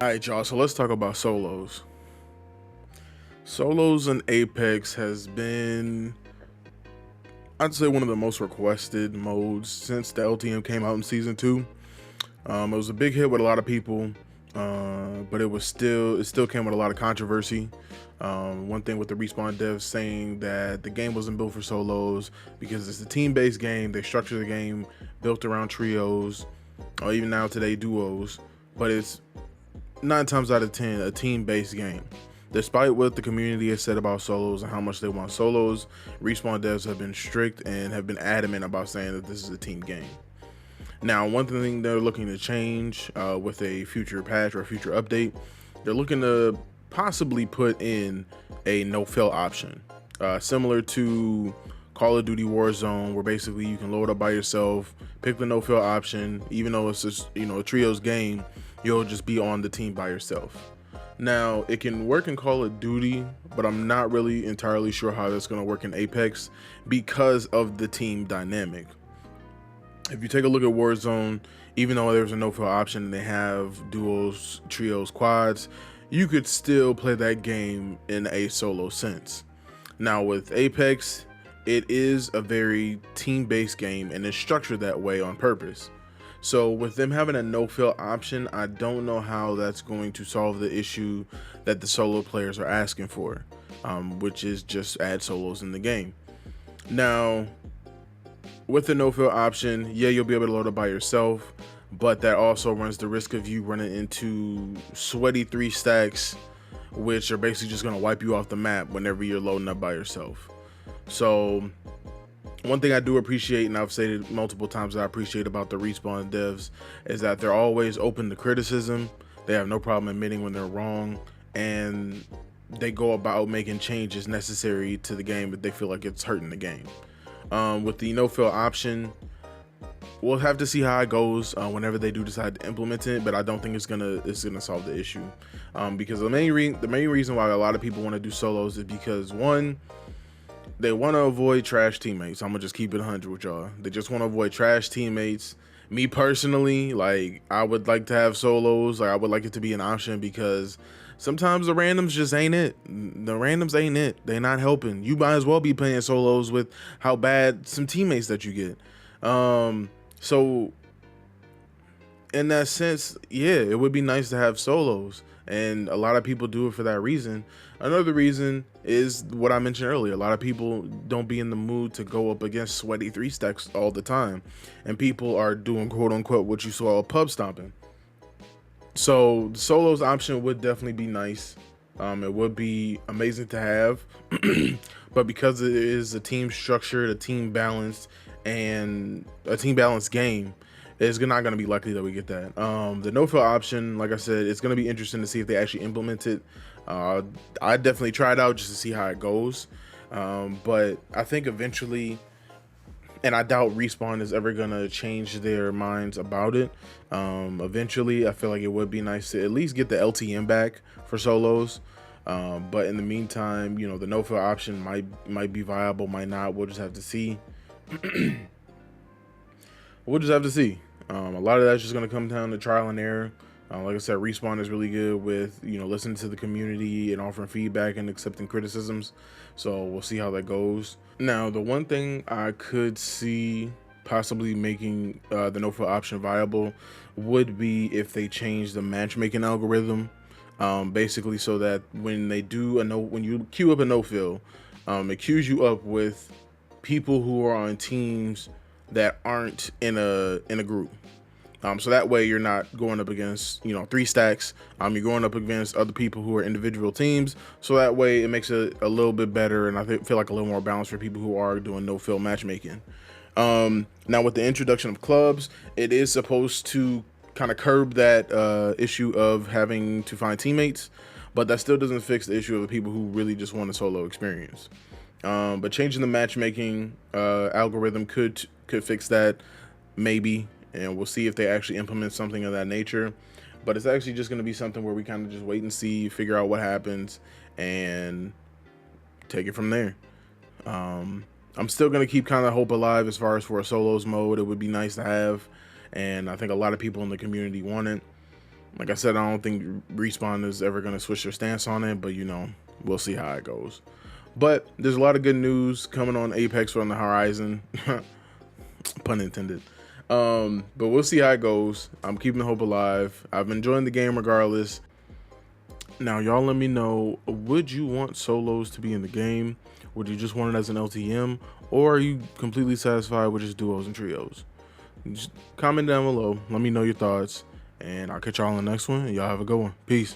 Alright, y'all, so let's talk about solos. Solos in Apex has been, I'd say, one of the most requested modes since the LTM came out in Season 2. It was a big hit with a lot of people, but it still came with a lot of controversy. One thing with the Respawn devs saying that the game wasn't built for solos because it's a team-based game. They structure the game built around trios, or even now today duos, but it's 9 times out of 10 a team-based game. Despite what the community has said about solos and how much they want solos, Respawn devs have been strict and have been adamant about saying that this is a team game. Now, one thing they're looking to change with a future patch or a future update, they're looking to possibly put in a no-fail option, similar to Call of Duty Warzone, where basically you can load up by yourself, pick the no-fail option. Even though it's just, a trios game, you'll just be on the team by yourself. Now, it can work in Call of Duty, but I'm not really entirely sure how that's going to work in Apex because of the team dynamic. If you take a look at Warzone, even though there's a no-fail option and they have duos, trios, quads, you could still play that game in a solo sense. Now with Apex, it is a very team-based game and it's structured that way on purpose. So with them having a no-fail option, I don't know how that's going to solve the issue that the solo players are asking for, which is just add solos in the game. Now, with the no-fail option, yeah, you'll be able to load up by yourself, but that also runs the risk of you running into sweaty 3 stacks, which are basically just going to wipe you off the map whenever you're loading up by yourself. So one thing I do appreciate, and I've said it multiple times, that I appreciate about the Respawn devs is that they're always open to criticism. They have no problem admitting when they're wrong, and they go about making changes necessary to the game if they feel like it's hurting the game. With the no-fail option, we'll have to see how it goes whenever they do decide to implement it, but I don't think it's gonna solve the issue, because the main reason why a lot of people want to do solos is because, one, they want to avoid trash teammates. I'm gonna just keep it 100 with y'all. They just want to avoid trash teammates. Me personally, like, I would like to have solos. Like, I would like it to be an option because sometimes the randoms just ain't it. The randoms ain't it. They're not helping. You might as well be playing solos with how bad some teammates that you get. So in that sense, yeah, it would be nice to have solos, and a lot of people do it for that reason. Another reason is what I mentioned earlier. A lot of people don't be in the mood to go up against sweaty 3 stacks all the time, and people are doing quote unquote what you saw pub stomping. So the solos option would definitely be nice. It would be amazing to have, but because it is a team structured, a team balanced, and a team balanced game, it's not going to be likely that we get that. The no-fail option, like I said, it's going to be interesting to see if they actually implement it. I definitely try it out just to see how it goes, but I think eventually, and I doubt Respawn is ever going to change their minds about it. Eventually, I feel like it would be nice to at least get the LTM back for solos. But in the meantime, the no-fail option might be viable, might not. We'll just have to see. We'll just have to see. A lot of that's just going to come down to trial and error. Like I said, Respawn is really good with listening to the community and offering feedback and accepting criticisms. So we'll see how that goes. Now, the one thing I could see possibly making the no-fail option viable would be if they change the matchmaking algorithm, basically so that when you queue up a no-fail, it queues you up with people who are on teams that aren't in a group. So that way you're not going up against 3 stacks. You're going up against other people who are individual teams. So that way it makes it a little bit better, and I feel like a little more balanced for people who are doing no-fail matchmaking. Now with the introduction of clubs, it is supposed to kind of curb that issue of having to find teammates, but that still doesn't fix the issue of the people who really just want a solo experience. But changing the matchmaking algorithm could fix that, maybe, and we'll see if they actually implement something of that nature. But it's actually just going to be something where we kind of just wait and see, figure out what happens, and take it from there. I'm still going to keep kind of hope alive as far as for a solos mode. It would be nice to have, and I think a lot of people in the community want it. Like I said, I don't think Respawn is ever going to switch their stance on it, but you know, we'll see how it goes. But there's a lot of good news coming on Apex on the horizon. Pun intended. But we'll see how it goes. I'm keeping hope alive. I've been enjoying the game regardless. Now, y'all let me know, would you want solos to be in the game? Would you just want it as an LTM? Or are you completely satisfied with just duos and trios? Just comment down below. Let me know your thoughts. And I'll catch y'all on the next one. And y'all have a good one. Peace.